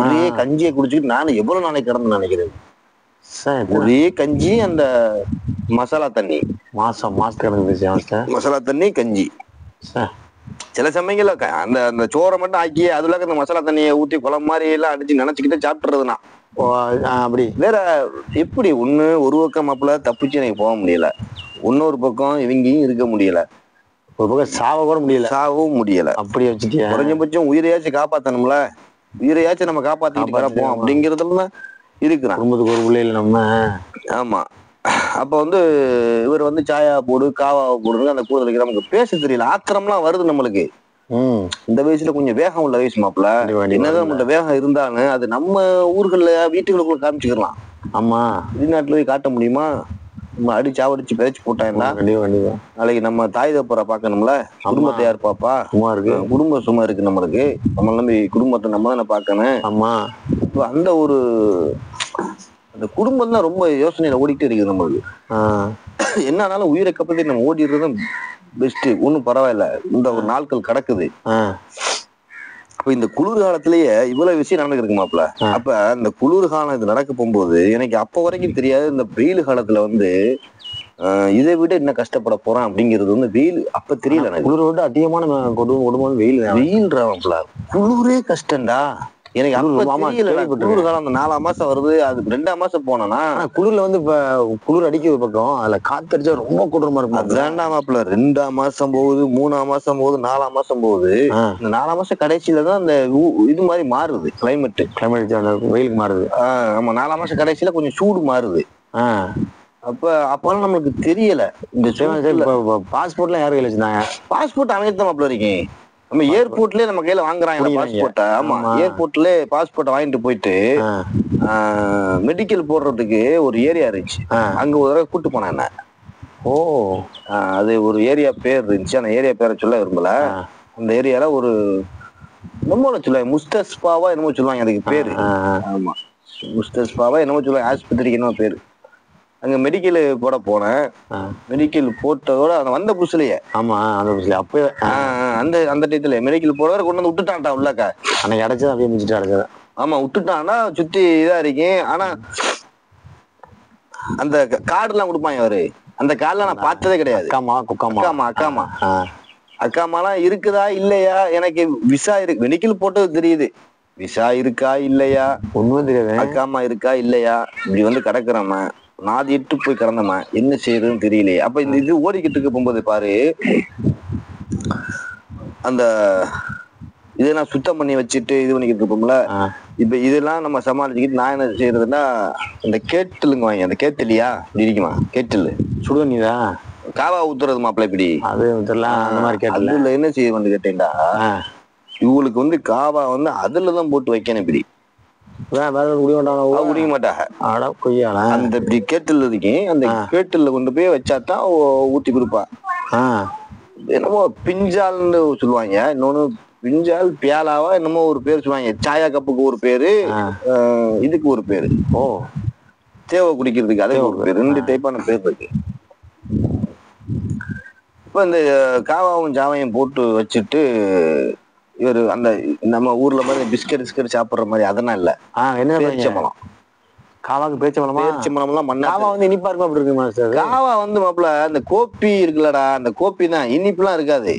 ஒரே கஞ்சியை குடிச்சுக்கிட்டு நானும் எவ்வளவு நாளைக்கு கிடந்து நினைக்கிறேன். ஒரே கஞ்சி, அந்த மசாலா தண்ணி, மாசத்துக்கு மசாலா தண்ணி கஞ்சி. சில சமயங்கள்ல அந்த அந்த சோறை மட்டும் ஆக்கி அதுல அந்த மசாலா தண்ணியை ஊத்தி குழம்பு மாதிரி எல்லாம் அடிச்சு நினைச்சுக்கிட்டு சாப்பிட்டுறதுனா. அப்படி வேற எப்படி ஒண்ணு ஒரு பக்கம் மாப்பிள்ள தப்பிச்சு எனக்கு போக முடியல, இன்னொரு பக்கம் இவங்கயும் இருக்க முடியல, ஒரு பக்கம் சாவ கூட முடியல, சாவும் முடியல. அப்படி வச்சுட்டியா? குறைஞ்சபட்சம் உயிரையாச்சும் காப்பாத்தணும்ல, உயிரையாச்சும் நம்ம காப்பாத்திட்டு கிடப்போம் அப்படிங்கறதுல இருக்கிறான். குடும்பத்துக்கு ஒரு பிள்ளைல நம்ம. ஆமா. அப்ப வந்து இவர் வந்து சாயா போடு காவாவை போடுறது அந்த கூடுதலுக்கு நமக்கு பேச தெரியல, ஆத்திரம்லாம் வருது நம்மளுக்கு. இந்த வயசுல கொஞ்சம் வேகம் உள்ள வயசு மாப்பிள்ள. என்னதான் நம்மகிட்ட வேகம் இருந்தாலும் அது நம்ம ஊர்கள்ல வீட்டுகளுக்குள்ள காமிச்சுக்கலாம். ஆமா, வெளிநாட்டுல போய் காட்ட முடியுமா? நம்ம அடிச்சு ஆவடிச்சு பிழைச்சு போட்டாங்கன்னா நாளைக்கு நம்ம தாய் தப்பரை பாக்கணும்ல, குடும்பத்தை யார் பாப்பா? சும்மா இருக்கு, குடும்பம் சும்மா இருக்கு நம்மளுக்கு, நம்ம நம்பி குடும்பத்தை நம்ம தானே பாக்கணும். ஆமா. அந்த ஒரு அந்த குடும்பம் தான் ரொம்ப யோசனையில ஓடிக்கிட்டே இருக்குது நம்மளுக்கு. என்னன்னாலும் உயிரை கப்பத்தி நம்ம ஓடிடுறதும் பெஸ்ட், ஒன்னும் பரவாயில்ல. இந்த ஒரு நாட்கள் கிடக்குது. அப்ப இந்த குளிர் காலத்திலேயே இவ்வளவு விஷயம் நடந்துருக்கு மாப்பிள்ள. அப்ப இந்த குளிர் காலம் இது நடக்க போகும்போது எனக்கு அப்ப வரைக்கும் தெரியாது, இந்த வெயில் காலத்துல வந்து இதை விட என்ன கஷ்டப்பட போறான் அப்படிங்கிறது வந்து வெயில் அப்ப தெரியல எனக்கு. குளிரை விட அதிகமான குடும்பம் வெயில். வெயில்றாப்ல குளிரே கஷ்டம்டா எனக்கு. குளிர் காலம் அந்த 4ஆம் மாசம் வருது, அதுக்கு 2ஆம் மாசம் போனோம்னா குளிர்ல வந்து இப்ப குளிர் அடிக்க ஒரு பக்கம், அதுல காத்தடிச்சா ரொம்ப கொடூரமா இருக்கும். 2ஆம் மாசத்துல 2ஆம் மாசம் போகுது, 3ஆம் மாசம் போகுது, 4ஆம் மாசம் போகுது. இந்த 4ஆம் மாசம் கடைசியில தான் இந்த இது மாதிரி மாறுது, கிளைமேட் வெயிலுக்கு மாறுது. ஆமா, 4ஆம் மாசம் கடைசியில கொஞ்சம் சூடு மாறுது. அப்பெல்லாம் நம்மளுக்கு தெரியல. இந்த பாஸ்போர்ட்லாம் யாரு கையில வச்சிருந்தாங்க? பாஸ்போர்ட் அமைத்த மாப்பிள்ள இருக்கேன். நம்ம ஏர்போர்ட்லயே நம்ம கையில வாங்குறாங்க பாஸ்போர்ட்டை. ஆமா, ஏர்போர்ட்ல பாஸ்போர்ட்டை வாங்கிட்டு போயிட்டு மெடிக்கல் போடுறதுக்கு ஒரு ஏரியா இருந்துச்சு, அங்க ஒரு தடவை கூட்டு போனேன் என்ன. அது ஒரு ஏரியா பேர் இருந்துச்சு, அந்த ஏரியா பேரை சொல்ல விரும்பல. அந்த ஏரியால ஒரு என்னமோ சொல்லுவாங்க, முஸ்தஸ்பாவா என்னமோ சொல்லுவாங்க அதுக்கு பேரு. ஆமா, முஸ்தஸ்பாவா என்னமோ சொல்லுவாங்க, ஆஸ்பத்திரிக்கு என்னமோ பேரு. அங்க மெடிக்கல் போட போனேன். மெடிக்கல் போட்டதோட அந்த வந்த புதுசுலயே, ஆமா அந்த புதுசுல அப்ப அந்த அந்த டயத்துல மெடிக்கல் போட கொண்டு வந்து விட்டுட்டான்டா உள்ளக்கா. அன்னைக்கு அடைச்சது அப்படியே முடிச்சுட்டு அடைச்சது. ஆமா, விட்டுட்டான்னா சுத்தி இதா இருக்கேன். ஆனா அந்த கார்டு எல்லாம் கொடுப்பாங்க அவரு, அந்த கார்டுல நான் பார்த்ததே கிடையாது. அக்காமாலாம் இருக்குதா இல்லையா எனக்கு. விசா இருக்கு, மெடிக்கல் போட்டது தெரியுது, விசா இருக்கா இல்லையா ஒண்ணும் தெரியாது. அக்காமா இருக்கா இல்லையா, இப்படி வந்து கிடக்குறோமா, நாதி எட்டு போய் கிடந்தோமா, என்ன செய்யறதுன்னு தெரியலையே. அப்ப இந்த இது ஓடிக்கிட்டு இருக்க போகும்போது பாரு, அந்த இதெல்லாம் சுத்தம் பண்ணி வச்சுட்டு இது பண்ணிக்கிட்டு இருப்போம்ல. இப்ப இதெல்லாம் நம்ம சமாளிச்சுக்கிட்டு நான் என்ன செய்யறதுன்னா, இந்த கேட்டிலுங்க வாங்க, அந்த கேட்டிலியா இப்படி இருக்குமா, கேட்டில் சுடுதண்ணிதான் காவா ஊத்துறது மாப்பிள்ள இப்படி. அது அந்த மாதிரி அதுல என்ன செய்ய கேட்டேன்டா, இவங்களுக்கு வந்து காவா வந்து அதுலதான் போட்டு வைக்கணும் இப்படி. குடிக்க மாட்டாங்க. அந்த இப்படி கேட்டில் இருக்கேன், அந்த கேட்டில்ல கொண்டு போய் வச்சாதான் ஊத்தி கொடுப்பா. என்னமோ பிஞ்சால்னு சொல்லுவாங்க, இன்னொன்னு பிஞ்சால் பியாலாவா என்னமோ ஒரு பேர் சொல்லுவாங்க. சாயா கப்புக்கு ஒரு பேரு, இதுக்கு ஒரு பேரு, தேவை குடிக்கிறதுக்கு அதே ஒரு பேரு, 2 டைப்பான பேர் இருக்கு. இப்ப இந்த காவாவும் ஜாவையும் போட்டு வச்சுட்டு இவரு அந்த நம்ம ஊர்ல மாதிரி பிஸ்கட் சாப்பிடுற மாதிரி அதெல்லாம் இல்ல. பேரிச்சம்பழம், காவாக்கு பேரிச்சம்பழம் எல்லாம் மண்ணா வந்து இனிப்பா இருக்கும். அப்படி இருக்கு காவா வந்து மாப்பிள்ள அந்த கோப்பி இருக்குல்லடா, அந்த கோப்பி தான், இனிப்புலாம் இருக்காது.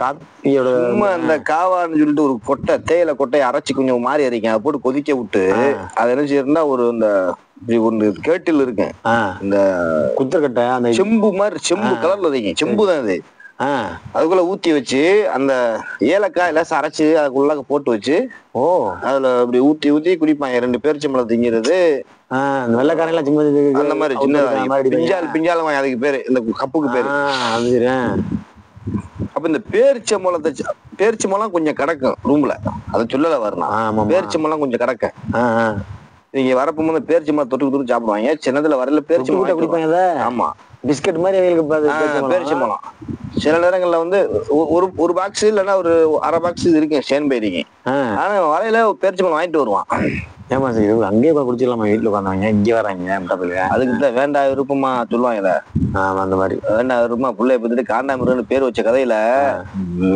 காப்பியோட அந்த காவான்னு சொல்லிட்டு ஒரு கொட்டை, தேயிலை கொட்டையை அரைச்சி கொஞ்சம் மாறி அரைக்கும், அதை போட்டு கொதிக்க விட்டு அதை என்ன செய்யறதுன்னா ஒரு இந்த இப்படி ஒன்று கேட்டில் இருக்கேன், இந்த குத்தக்கட்டை அந்த செம்பு மாதிரி, செம்பு கலர்ல இருக்கேன், செம்பு தான் அது. அதுக்குள்ள ஊத்தி வச்சு அந்த ஏலக்காய் எல்லாம் அரைச்சு அதுக்குள்ள போட்டு வச்சு அதுல அப்படி ஊத்தி குடிப்பாங்க. 2 பேரிச்சம்பழம் திங்கிறது வெள்ளைக்காரெல்லாம் அந்த மாதிரி சின்ன பிஞ்சால் அதுக்கு பேரு, இந்த கப்புக்கு பேரு. அப்ப இந்த பேரிச்சம்பழம் கொஞ்சம் கிடக்கும் ரூம்ல, அதை சொல்லல வரணும். பேரிச்சம்பழம் கொஞ்சம் கிடக்கும். நீங்க வரப்போ போது பேரிச்சம்பழம் தொட்டு சாப்பிடுவாங்க. சின்னதுல வரல பேரிச்சம்பழம் குடிப்பாங்க. ஆமா, பிஸ்கட் மாதிரி பேரிச்சம்பழம். சில நேரங்கள்ல வந்து ஒரு பாக்ஸ் இல்லைன்னா ஒரு அரை பாக்ஸ் இது இருக்கேன் சேன்பை இருக்கேன். ஆனா வரையில பேரிச்சம்பழம் வாங்கிட்டு வருவான். ஏமா சார் அங்கேயே குடிச்சிடலாமா, வீட்டுல உட்காந்தவங்க இங்கே வராங்க அதுக்குதான் வேண்டாம் விருப்பமா சொல்லுவாங்கல்ல. அந்த மாதிரி வேண்டாம் விருப்பமா பிள்ளைய பத்திட்டு காண்டாமிருன்னு பேர் வச்ச கதையில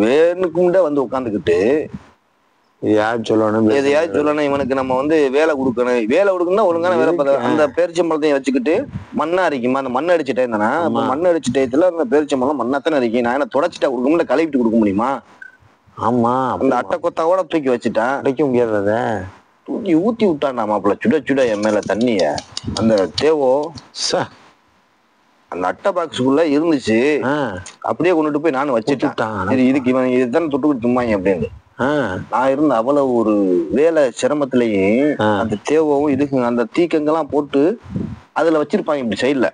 வேணுக்குண்டே வந்து உட்காந்துக்கிட்டு இது யார் சொல்லணும், எதையாவது சொல்லணும், இவனுக்கு நம்ம வந்து வேலை கொடுக்கணும். வேலை கொடுக்கணும்னா ஒழுங்கான வேலை பார்த்த அந்த பேரிச்சம்பழத்தையும் வச்சுக்கிட்டு மண்ணா அரிக்குமா, அந்த மண் அடிச்ச டைம் தானே. மண் அடிச்ச டயத்துல அந்த பேரிச்சம்பழம் மண்ணாத்தானே அரிக்கும். நான் என்ன தொடச்சிட்டா கொடுக்க முடியல, கழுவிட்டு கொடுக்க முடியுமா? ஆமா, அந்த அட்டை கொத்தாவோட தூக்கி வச்சுட்டேன். அடைக்க முடியாத தூக்கி ஊத்தி விட்டான்டா மாப்பிள்ள, சுட சுட என் மேல தண்ணிய. அந்த தேவோ அந்த அட்டை பாக்ஸுக்குள்ள இருந்துச்சு, அப்படியே கொண்டுட்டு போய் நானும் வச்சுட்டான். சரி, இதுக்கு இவன் இதுதானே தொட்டுக்கிட்டு தும்மாங்க அப்படின்னு. நான் இருந்த அவ்வளவு ஒரு வேலை சிரமத்திலேயே அந்த தேவோவும் இதுக்கு அந்த தீக்கங்கெல்லாம் போட்டு அதுல வச்சிருப்பாங்க இப்படி சைட்ல.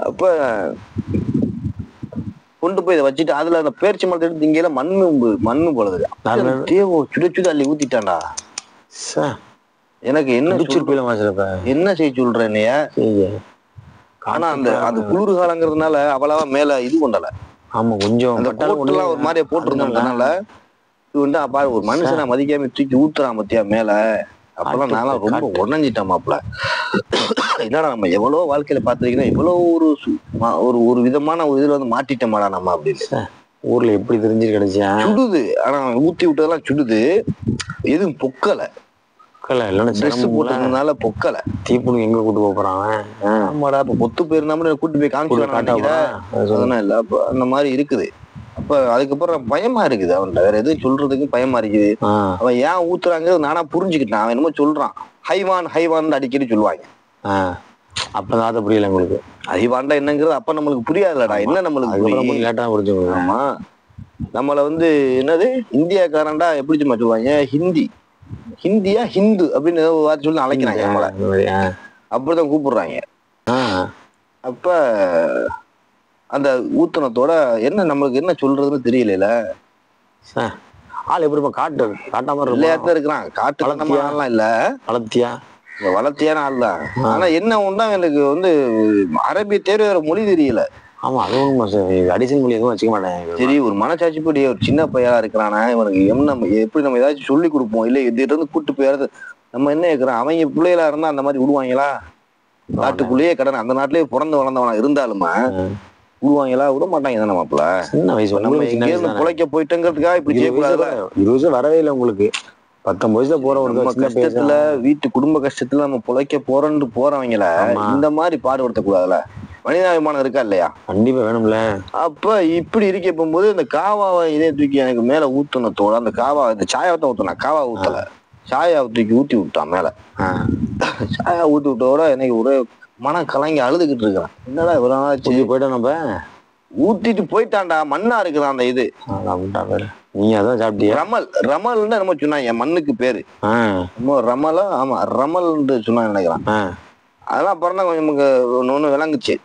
அப்ப கொண்டு போய் இதை வச்சுட்டு அதுல அந்த பேரிச்சி மரத்தை எடுத்து இங்கேல மண்ணு போலது. தேவோ சுட சுட அள்ளி ஊத்திட்டான்டா. எனக்கு என்ன செய்ய சொல்ற என்னைய? ஆனா அந்த குளிர் காலங்கிறதுனால அவ்வளவா மேல இது கொண்டல. ஆமா, கொஞ்சம் அந்த போட்டுலாம் ஒரு மாதிரியே போட்டிருந்ததுனால இது வந்து அப்பா ஒரு மனுஷனை மதிக்காம தூக்கி ஊத்துறான் பத்தியா மேல. அப்பெல்லாம் நான்லாம் ரொம்ப உடஞ்சிட்டேன் மாப்பிள்ள. என்னடா நம்ம எவ்வளவு வாழ்க்கையில பாத்துருக்கீங்கன்னா எவ்வளவு ஒரு ஒரு விதமான ஒரு இதுல வந்து மாட்டிட்டோமாடா நம்ம அப்படின்னு. ஊர்ல எப்படி தெரிஞ்சு கிடைச்சா சுடுது, ஆனா ஊத்தி விட்டதெல்லாம் சுடுது, எதுவும் பொக்கலை. ட்ரெஸ் போட்டதுனால பொக்கலை. தீப்புணு எங்க கூட்டு போறான்? ஆமாடா, இப்ப பொத்து போயிருந்தா கூட்டு போய் காமிச்சு இல்ல. அப்ப அந்த மாதிரி இருக்குது. அப்ப அதுக்கப்புறம் பயமா இருக்குது, அவன்கிட்ட வேற எதுவும் சொல்றதுக்கு பயமா இருக்குது. அவன் ஏன் ஊத்துறாங்க நானா புரிஞ்சுக்கிட்டான். அவன் என்னமோ சொல்றான், ஹைவான் அடிக்கடி சொல்லுவாங்க. அப்பதான் புரியல உங்களுக்கு. ஹைவான்டா என்னங்கிறது அப்ப நம்மளுக்கு புரியாதுலடா. என்ன நம்மளுக்கு லேட்டா புரிஞ்சுக்கணும். ஆமா, நம்மள வந்து என்னது இந்தியாக்காரன்டா எப்படி சும்மா சொல்லுவாங்க, ஹிந்தியா ஹிந்து அப்படின்னு ஏதோ வார்த்தை சொல்லி அழைக்கிறாங்க நம்மள. அப்படிதான் கூப்பிடுறாங்க. அப்ப அந்த ஊத்தனத்தோட என்ன நம்மளுக்கு என்ன சொல்றதுன்னு தெரியல. ஆள் எப்படி காட்டாம இல்லையாத்தான் இருக்கிறான். காட்டு வளர்த்தியாலாம் இல்ல, வளர்த்தியான ஆள் தான். ஆனா என்ன ஒண்ணா எனக்கு வந்து அரபிய தேர்வு வேற மொழி தெரியல. ஆமா, அதுவும் அடிஷன் மொழி எதுவும் வச்சுக்க மாட்டேன். சரி, ஒரு மனச்சாட்சிப்படி ஒரு சின்ன பையனா இருக்கிறானா, இவனுக்கு எப்படி நம்ம ஏதாச்சும் சொல்லி கொடுப்போம். இல்ல இது இருந்து கூட்டு போயிறது நம்ம என்ன கேட்கிறோம். அவங்க பிள்ளைகளா இருந்தா அந்த மாதிரி விடுவாங்களா? நாட்டுக்குள்ளேயே கடன் அந்த நாட்டிலேயே பிறந்து வளர்ந்தவனா இருந்தாலுமா விடுவாங்களா? விட மாட்டாங்க தானே மாப்பிள்ள. சின்ன வயசு நம்ம எங்க இருந்து பிழைக்க போயிட்டோங்கிறதுக்காக இப்படி செய்யக்கூடாதுல. 20 வருஷம் வரவே இல்லை உங்களுக்கு. 19 வயசுல போற ஒரு கஷ்டத்துல வீட்டு குடும்ப கஷ்டத்துல நம்ம பிழைக்க போறோன்னு போறவங்கள இந்த மாதிரி பாடுபடுத்த கூடாதுல. மனிதாபிமானம் இருக்கா இல்லையா? கண்டிப்பா வேணும்ல. அப்ப இப்படி இருக்க போகும்போது இந்த காவாவை இதே தூக்கி எனக்கு மேல ஊத்துனத்தோட அந்த காவா இந்த சாயாவத்தை ஊத்துனா, காவா ஊத்தல, சாயாவை தூக்கி ஊத்தி விட்டான் மேல. சாயா ஊத்தி விட்டோட எனக்கு ஒரே மனம் கலங்கி அழுதுகிட்டு இருக்கிறான். என்னடா இவ்வளவு நாள் போயிட்டோம் நம்ம. ஊத்திட்டு போயிட்டான்டா, மண்ணா இருக்குதான் அந்த இது. நீ அதான் சாப்பிட்டியா? ரமல்னு நம்ம சொன்னாங்க, மண்ணுக்கு பேரு ரமலா. ஆமா, ரமல்னு சொன்னாங்க நினைக்கிறான். அதெல்லாம் அப்புறம் தான் கொஞ்சம் நமக்கு ஒண்ணு விளங்குச்சு.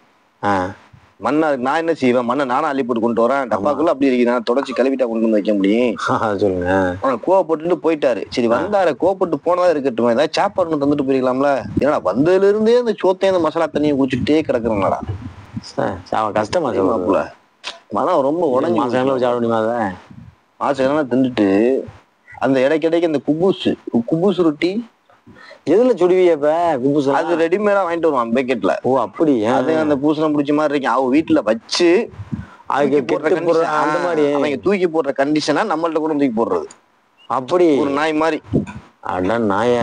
மண்ணா நான் என்ன செய்வேன், மண்ணை நானும் அள்ளி போட்டு கொண்டு வரேன், டப்பாக்குள்ள அப்படி இருக்கிறேன், தொடச்சி கழுவிட்டா கொண்டு வந்து வைக்க முடியும். சொல்லுங்க. கோவப்பட்டு போயிட்டாரு. சரி, வந்தாரு, கோவப்பட்டு போனதா இருக்கட்டும், ஏதாவது சாப்பாடு தந்துட்டு போயிருக்கலாம்ல. ஏன்னா வந்ததுல இருந்தே அந்த சோத்தையும் அந்த மசாலா தண்ணியை குடிச்சுட்டே கிடக்குறாங்கடா. கஷ்டமா மனம் ரொம்ப உடஞ்சி. சாப்பிட முடியுமா? மாசம் தின்னுட்டு அந்த இடைக்கிடைக்கு இந்த குபூஸ் ரொட்டி எதுல சுடுவியப்ப? குபூஸ் அது ரெடிமேடா வாங்கிட்டு வருவான் பேக்கெட்ல. ஓ அப்படி. அது அந்த பூசணம் பிடிச்ச மாதிரி இருக்கு. அவ வீட்டுல வச்சு அந்த மாதிரி அவங்க தூக்கி போடுற கண்டிஷனா நம்மள்ட்ட கூட தூக்கி போடுறது. அப்படி ஒரு நாய் மாதிரி. அட நாய